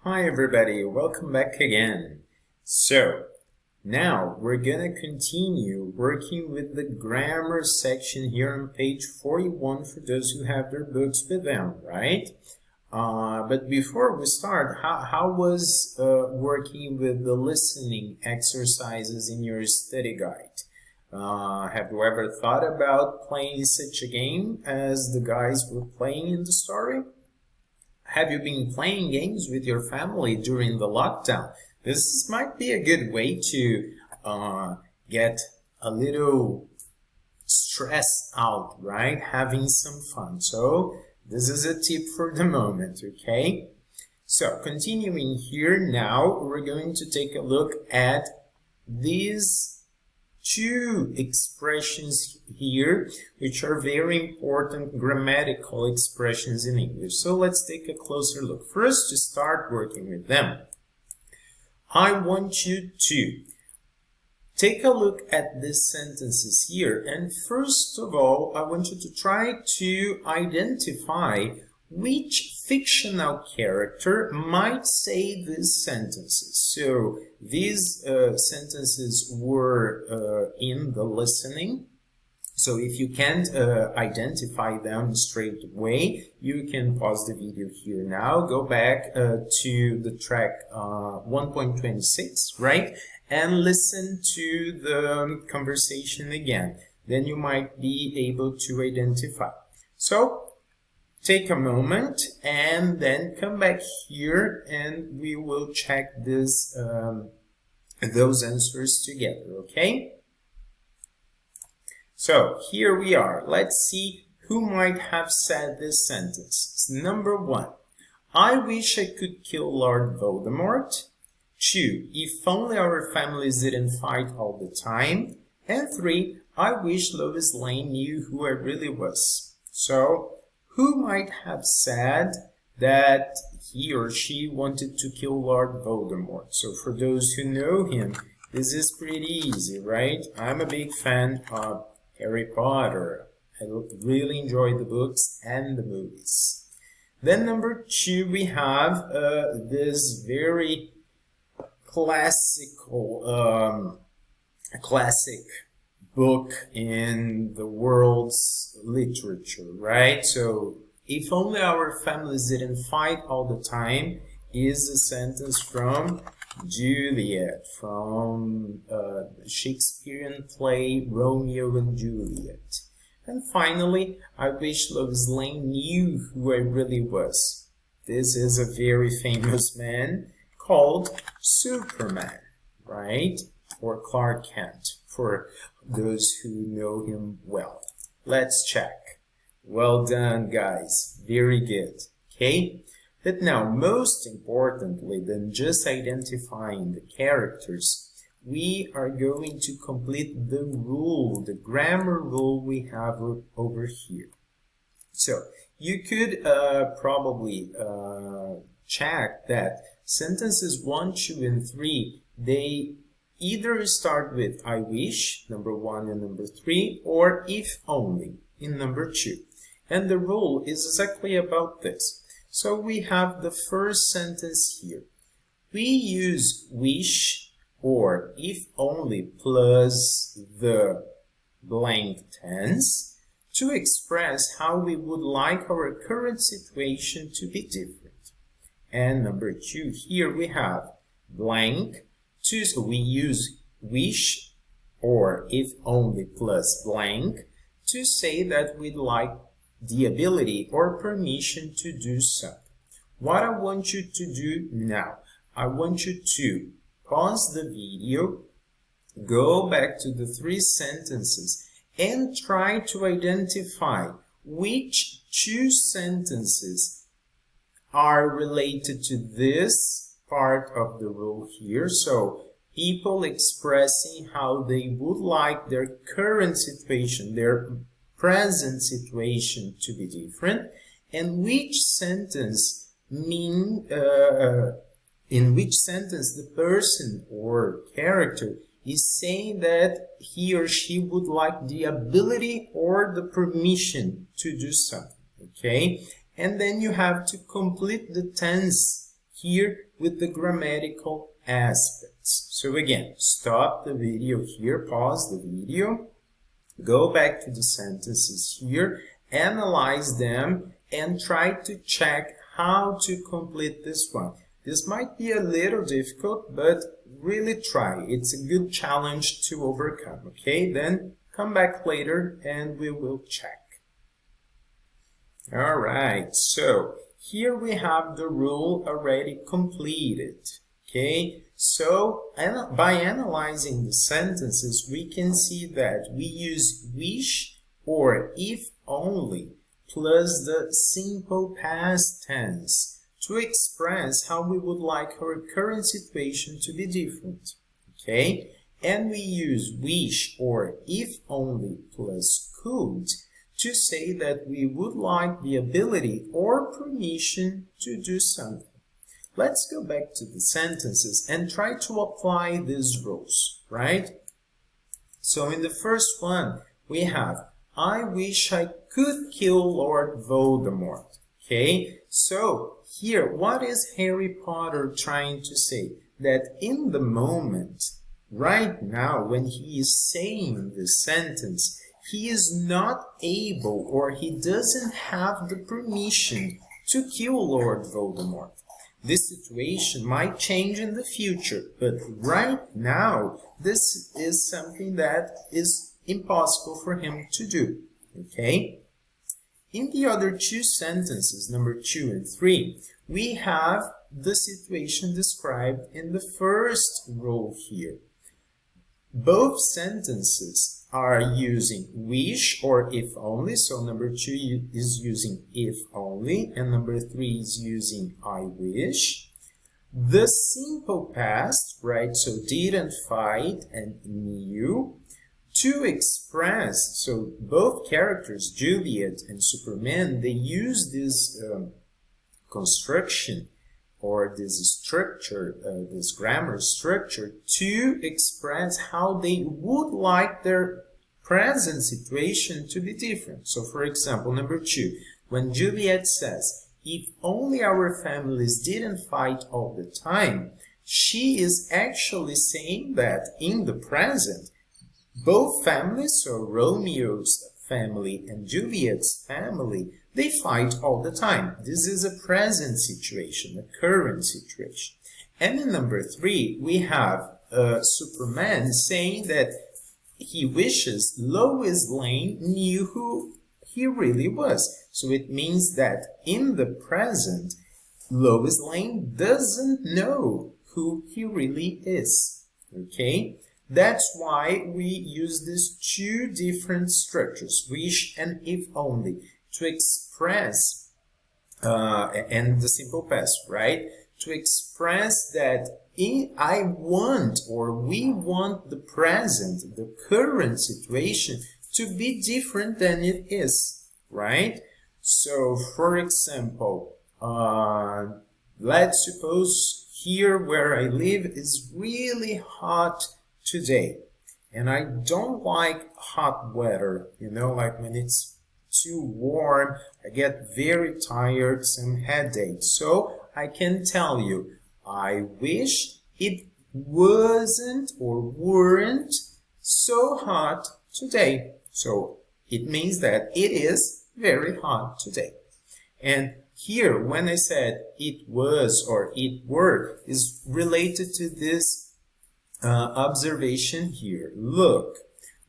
Hi everybody, welcome back again. So, now we're gonna continue working with the grammar section here on page 41 for those who have their books with them, right? But before we start, how was working with the listening exercises in your study guide? Have you ever thought about playing such a game as the guys were playing in the story? Have you been playing games with your family during the lockdown? This might be a good way to get a little stress out, right? Having some fun. So this is a tip for the moment, okay? So continuing here now, we're going to take a look at these two expressions here, which are very important grammatical expressions in English. So let's take a closer look. First, to start working with them, I want you to take a look at these sentences here. And first of all, I want you to try to identify which fictional character might say these sentences. So these sentences were in the listening. So if you can't identify them straight away, you can pause the video here now, go back to the track 1.26, right? And listen to the conversation again. Then you might be able to identify. So take a moment and then come back here and we will check this, those answers together, okay? So here we are. Let's see who might have said this sentence. Number 1, I wish I could kill Lord Voldemort. 2, if only our families didn't fight all the time. And 3, I wish Lois Lane knew who I really was. So who might have said that he or she wanted to kill Lord Voldemort? So for those who know him, this is pretty easy, right? I'm a big fan of Harry Potter. I really enjoy the books and the movies. Then number 2, we have this very classical, classic book in the world's literature, right? So if only our families didn't fight all the time is a sentence from Juliet, from Shakespearean play Romeo and Juliet. And finally, I wish Lois Lane knew who I really was. This is a very famous man called Superman, right? Or Clark Kent, for those who know him well. Let's check. Well done, guys. Very good. Okay? But now, most importantly than just identifying the characters, we are going to complete the rule, the grammar rule we have over here. So, you could probably check that sentences 1, 2, and 3, they either start with I wish, number 1 and number 3, or if only in number 2. And the rule is exactly about this. So we have the first sentence here. We use wish or if only plus the blank tense to express how we would like our current situation to be different. And number 2, here we have blank. So we use wish or if only plus blank to say that we'd like the ability or permission to do something. What I want you to do now, I want you to pause the video, go back to the 3 sentences and try to identify which 2 sentences are related to this part of the rule here. So people expressing how they would like their current situation, their present situation to be different, and which sentence in which sentence the person or character is saying that he or she would like the ability or the permission to do something, okay? And then you have to complete the tense here with the grammatical aspects. So again, stop the video here, pause the video, go back to the sentences here, analyze them, and try to check how to complete this one. This might be a little difficult, but really try. It's a good challenge to overcome, okay? Then come back later and we will check. All right, so here we have the rule already completed, okay? So by analyzing the sentences, we can see that we use wish or if only plus the simple past tense to express how we would like our current situation to be different, okay? And we use wish or if only plus could to say that we would like the ability or permission to do something. Let's go back to the sentences and try to apply these rules, right? So in the first one, we have, I wish I could kill Lord Voldemort. Okay, so here, what is Harry Potter trying to say? That in the moment, right now, when he is saying this sentence, he is not able or he doesn't have the permission to kill Lord Voldemort. This situation might change in the future, but right now, this is something that is impossible for him to do, okay? In the other two sentences, number 2 and 3, we have the situation described in the first rule here. Both sentences are using wish or if only, so number 2 is using if only, and number 3 is using I wish. The simple past, right, so didn't fight and knew, to express, so both characters, Juliet and Superman, they use this construction or this structure, this grammar structure to express how they would like their present situation to be different. So for example, number 2, when Juliet says, if only our families didn't fight all the time, she is actually saying that in the present, both families, so Romeo's family and Juliet's family, they fight all the time. This is a present situation, a current situation. And in number 3, we have Superman saying that he wishes Lois Lane knew who he really was. So it means that in the present, Lois Lane doesn't know who he really is. Okay? That's why we use these two different structures, wish and if only, to express, and the simple past, right? To express that I want or we want the present, the current situation to be different than it is, right? So, for example, let's suppose here where I live is really hot today, and I don't like hot weather, you know, like when it's too warm, I get very tired, some headaches. So I can tell you, I wish it wasn't or weren't so hot today. So it means that it is very hot today. And here, when I said it was or it were, is related to this observation here. Look,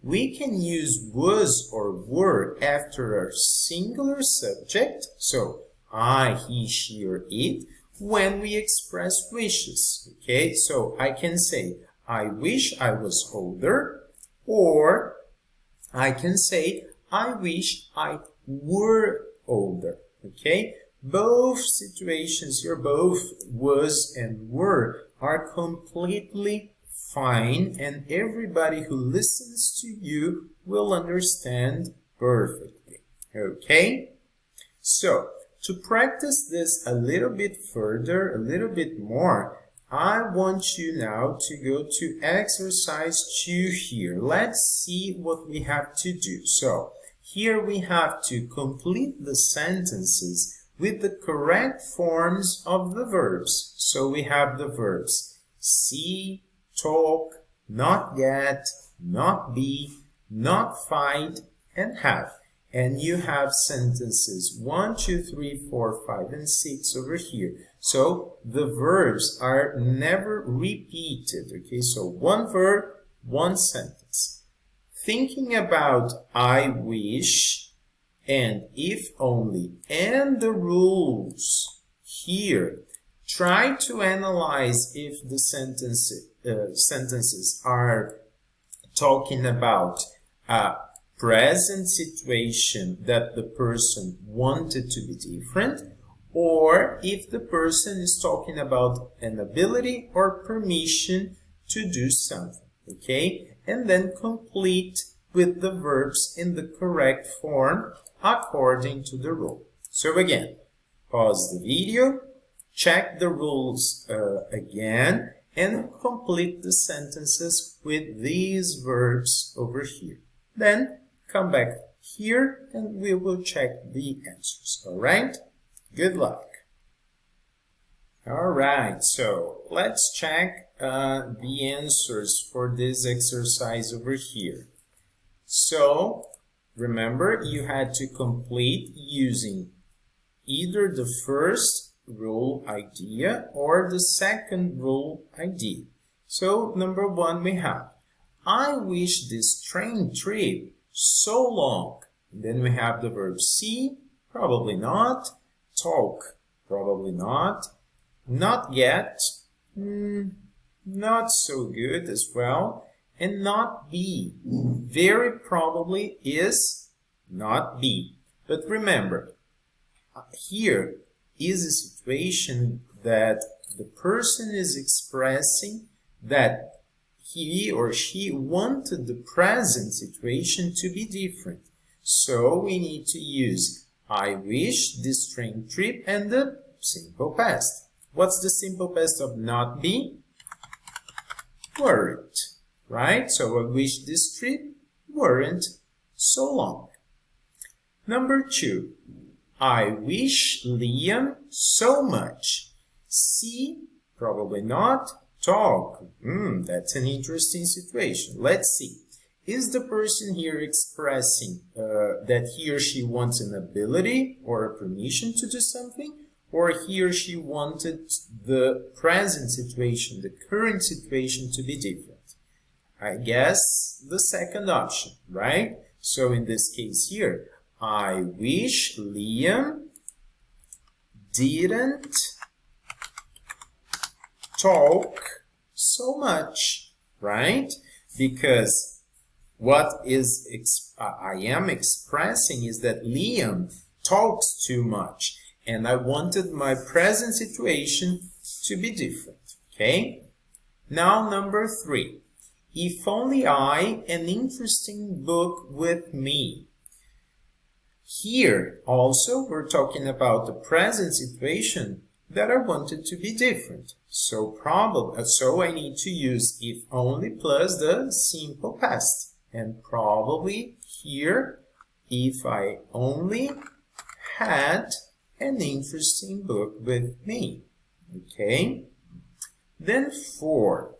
we can use was or were after a singular subject, so I, he, she, or it, when we express wishes. Okay, so I can say, I wish I was older, or I can say, I wish I were older. Okay, both situations here, both was and were, are completely fine, and everybody who listens to you will understand perfectly. Okay? So, to practice this a little bit further, a little bit more, I want you now to go to exercise 2 here. Let's see what we have to do. So, here we have to complete the sentences with the correct forms of the verbs. So we have the verbs see, talk, not get, not be, not fight, and have. And you have sentences 1, 2, 3, 4, 5, and 6 over here. So the verbs are never repeated. Okay, so one verb, one sentence. Thinking about I wish and if only and the rules here, try to analyze if the sentences are talking about a present situation that the person wanted to be different, or if the person is talking about an ability or permission to do something. Okay, and then complete with the verbs in the correct form according to the rule. So again, pause the video, check the rules again, and complete the sentences with these verbs over here. Then come back here and we will check the answers. All right? Good luck. All right, so let's check the answers for this exercise over here. So remember, you had to complete using either the first rule idea or the second rule idea. So number 1 we have, I wish this train trip so long. And then we have the verb see, probably not, talk, probably not yet, not so good as well, and not be, very probably is not be. But remember, here is a situation that the person is expressing that he or she wanted the present situation to be different. So we need to use I wish this train trip and the simple past. What's the simple past of not be? Weren't, right? So I wish this trip weren't so long. Number 2, I wish Liam so much. See, probably not. Talk, that's an interesting situation. Let's see. Is the person here expressing that he or she wants an ability or a permission to do something? Or he or she wanted the present situation, the current situation to be different? I guess the second option, right? So in this case here, I wish Liam didn't talk so much, right? Because what is I am expressing is that Liam talks too much, and I wanted my present situation to be different. Okay? Now number 3. If only I an interesting book with me. Here also we're talking about the present situation that I wanted to be different. So I need to use if only plus the simple past. And probably here, if I only had an interesting book with me. Okay? Then 4,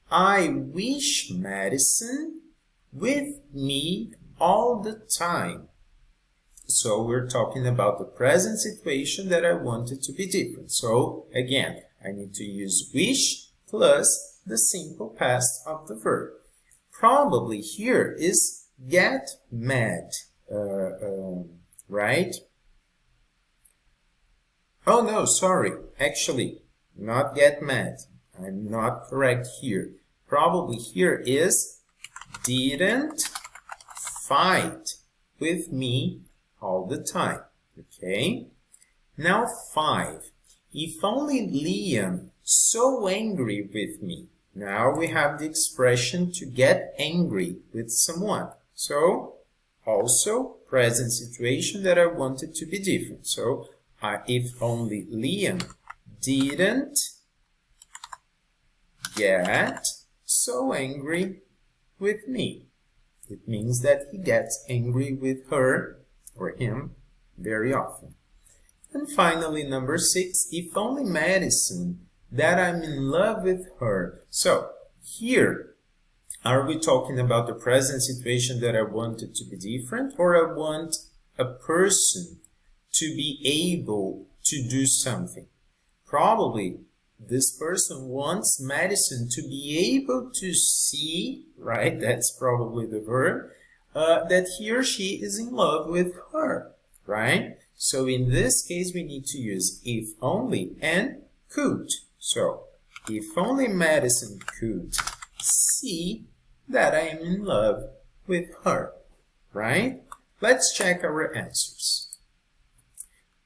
I wish Madison with me all the time. So we're talking about the present situation that I wanted to be different. So again, I need to use wish plus the simple past of the verb. Probably here is get mad, right? Oh no, sorry, actually, not get mad. I'm not correct here. Probably here is didn't fight with me all the time. Okay? Now 5. If only Liam so angry with me. Now we have the expression to get angry with someone. So also present situation that I wanted to be different. So if only Liam didn't get so angry with me. It means that he gets angry with her or him very often. And finally, number 6, if only Madison, that I'm in love with her. So here, are we talking about the present situation that I want it to be different, or I want a person to be able to do something? Probably this person wants Madison to be able to see, right? That's probably the verb, that he or she is in love with her, right? So in this case, we need to use if only and could. So if only Madison could see that I am in love with her, right? Let's check our answers.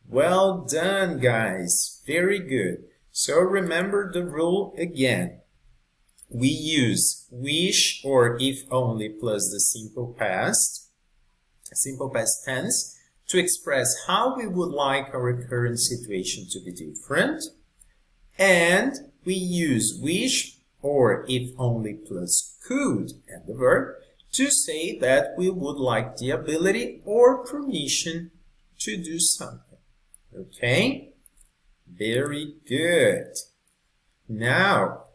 Well done, guys. Very good. So remember the rule again. We use wish or if only plus the simple past tense, to express how we would like our current situation to be different. And we use wish or if only plus could and the verb to say that we would like the ability or permission to do something. Okay? Very good. Now,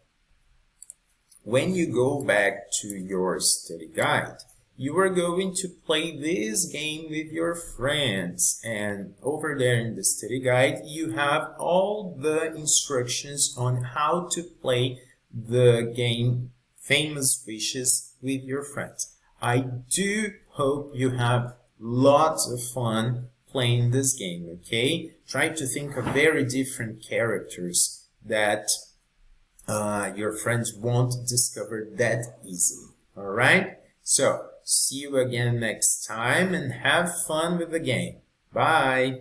when you go back to your study guide, you are going to play this game with your friends. And over there in the study guide, you have all the instructions on how to play the game Famous Wishes with your friends. I do hope you have lots of fun playing this game, okay? Try to think of very different characters that your friends won't discover that easily, all right? So, see you again next time and have fun with the game. Bye!